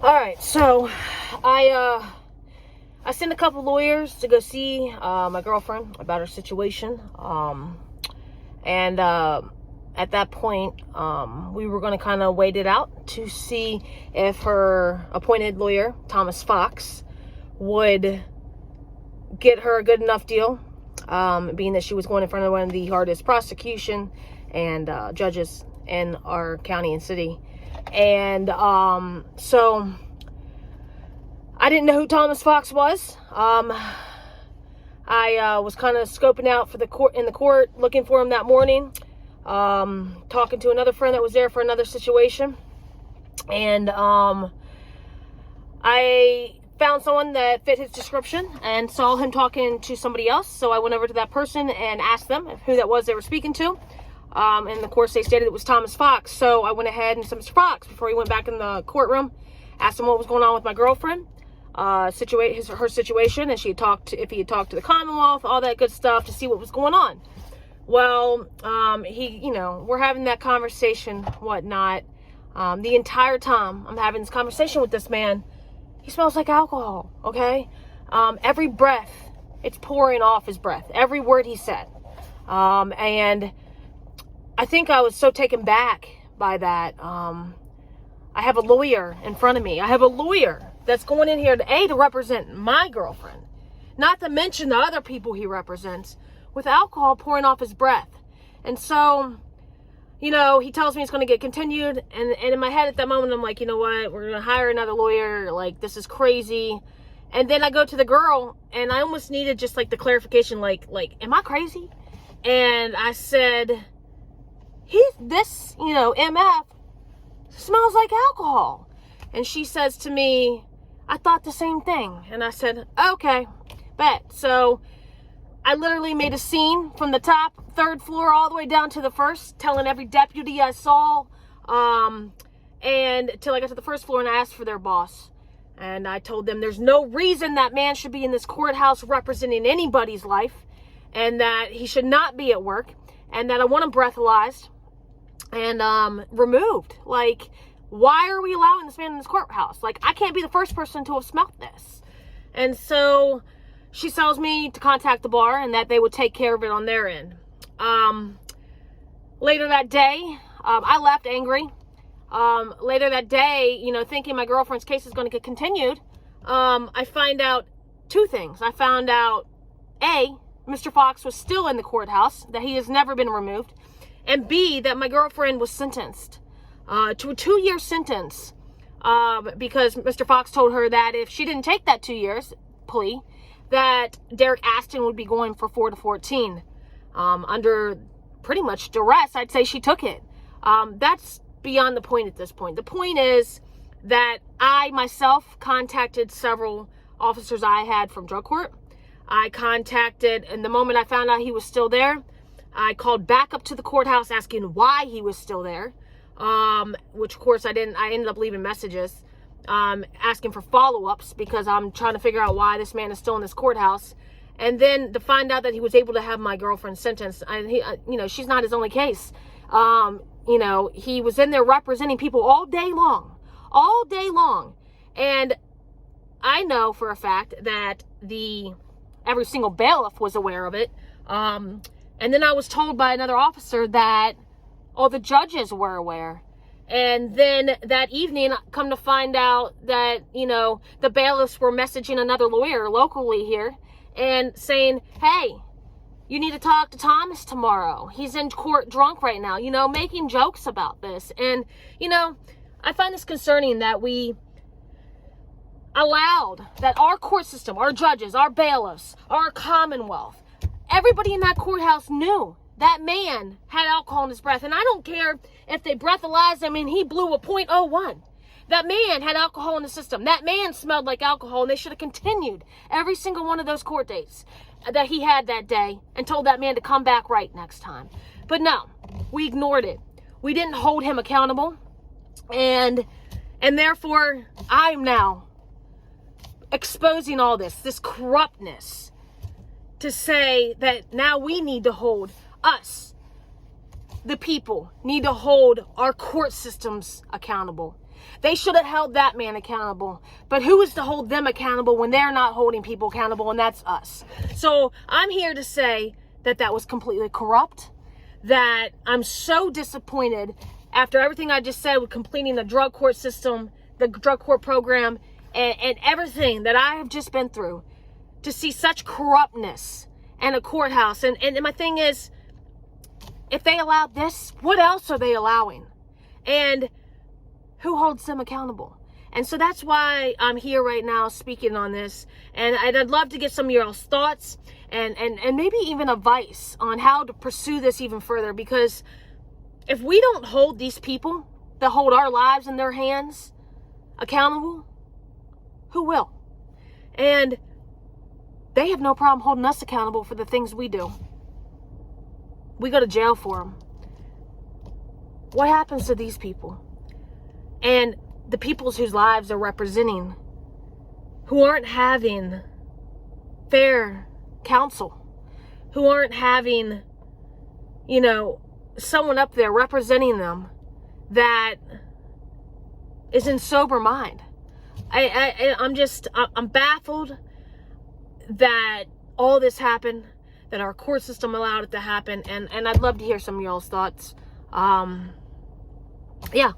All right, so I sent a couple lawyers to go see my girlfriend about her situation, and at that point, we were going to kind of wait it out to see if her appointed lawyer, Thomas Fox, would get her a good enough deal, being that she was going in front of one of the hardest prosecution and judges in our county and city. And so I didn't know who Thomas Fox was. I was kind of scoping out for the court, looking for him that morning, talking to another friend that was there for another situation, and I found someone that fit his description and saw him talking to somebody else. So I went over to that person and asked them who that was they were speaking to. And of course they stated it was Thomas Fox. So I went ahead and said, Mr. Fox, before he went back in the courtroom, asked him what was going on with my girlfriend, her situation, and if he had talked to the Commonwealth, all that good stuff, to see what was going on. Well, we're having that conversation, whatnot. The entire time I'm having this conversation with this man, he smells like alcohol, okay? Every breath, it's pouring off his breath, every word he said. And I think I was so taken back by that. I have a lawyer in front of me. I have a lawyer that's going in here to represent my girlfriend, not to mention the other people he represents, with alcohol pouring off his breath. And so, he tells me it's going to get continued. And in my head at that moment, I'm like, you know what? We're going to hire another lawyer. Like, this is crazy. And then I go to the girl, and I almost needed just like the clarification, like, am I crazy? And I said, this MF smells like alcohol. And she says to me, I thought the same thing. And I said, okay, bet. So I literally made a scene from the top, third floor, all the way down to the first, telling every deputy I saw, and till I got to the first floor, and I asked for their boss. And I told them there's no reason that man should be in this courthouse representing anybody's life, and that he should not be at work, and that I want him breathalyzed and removed. Like, why are we allowing this man in this courthouse? Like, I can't be the first person to have smelled this. And so she tells me to contact the bar and that they would take care of it on their end. Later that day, I left angry. Later that day, thinking my girlfriend's case is going to get continued, I find out two things. I found out, A, Mr. Fox was still in the courthouse, that he has never been removed, and B, that my girlfriend was sentenced to a 2-year sentence because Mr. Fox told her that if she didn't take that 2 years plea, that Derek Aston would be going for 4 to 14. Under pretty much duress, I'd say she took it. That's beyond the point at this point. The point is that I myself contacted several officers I had from drug court. I contacted, and the moment I found out he was still there, I called back up to the courthouse asking why he was still there, which of course I didn't. I ended up leaving messages asking for follow-ups because I'm trying to figure out why this man is still in this courthouse. And then to find out that he was able to have my girlfriend sentenced, and she's not his only case. He was in there representing people all day long. And I know for a fact that every single bailiff was aware of it. And then I was told by another officer that all the judges were aware. And then that evening, come to find out that, the bailiffs were messaging another lawyer locally here and saying, hey, you need to talk to Thomas tomorrow. He's in court drunk right now, making jokes about this. And, I find this concerning that we allowed that our court system, our judges, our bailiffs, our Commonwealth, everybody in that courthouse knew that man had alcohol in his breath. And I don't care if they breathalyzed him and he blew a .01. That man had alcohol in the system. That man smelled like alcohol, and they should have continued every single one of those court dates that he had that day and told that man to come back right next time. But no, we ignored it. We didn't hold him accountable. And therefore, I'm now exposing all this corruptness, to say that now we need to hold us, the people, need to hold our court systems accountable. They should have held that man accountable. But who is to hold them accountable when they're not holding people accountable? And that's us. So I'm here to say that that was completely corrupt, that I'm so disappointed after everything I just said with completing the drug court system, the drug court program, and everything that I have just been through, to see such corruptness in a courthouse. And my thing is, if they allowed this, what else are they allowing? And who holds them accountable? And so that's why I'm here right now speaking on this. And I'd love to get some of your all's thoughts and maybe even advice on how to pursue this even further. Because if we don't hold these people that hold our lives in their hands accountable, who will? And they have no problem holding us accountable for the things we do. We go to jail for them. What happens to these people? And the peoples whose lives are representing, who aren't having fair counsel, who aren't having, someone up there representing them that is in sober mind. I'm baffled that all this happened, that our court system allowed it to happen, and I'd love to hear some of y'all's thoughts. Yeah.